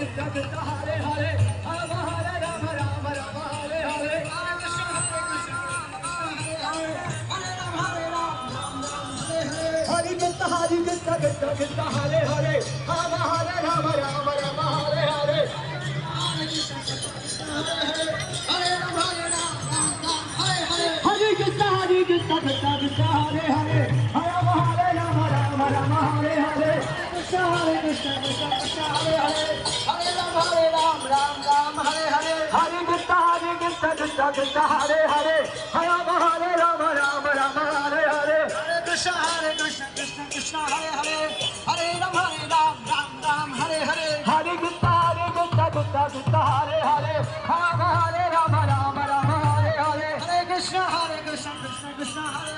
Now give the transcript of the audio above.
Krishna Krishna Hare Hare Rama Hare Rama Rama Rama Hare Hare Hare Krishna Hare Krishna Krishna Krishna Hare Hare Rama Hare Rama Rama Rama Hare Hare Hare Krishna Krishna Krishna Hare Hare Rama Hare Rama Rama Rama Hare Hare Krishna Hare Krishna Krishna Krishna Hare Hare Hare Ram Ram Ram Hare Hare Hare Krishna Krishna Krishna Hare Hare Rama Hare Rama Rama Rama Hare Hare Hare Krishna Krishna Krishna Hare Hare Hare Ram Ram Ram Hare Hare Hare Krishna Krishna Krishna Hare Hare Rama Hare Rama Rama Rama Hare Hare Hare Krishna Krishna Krishna Hare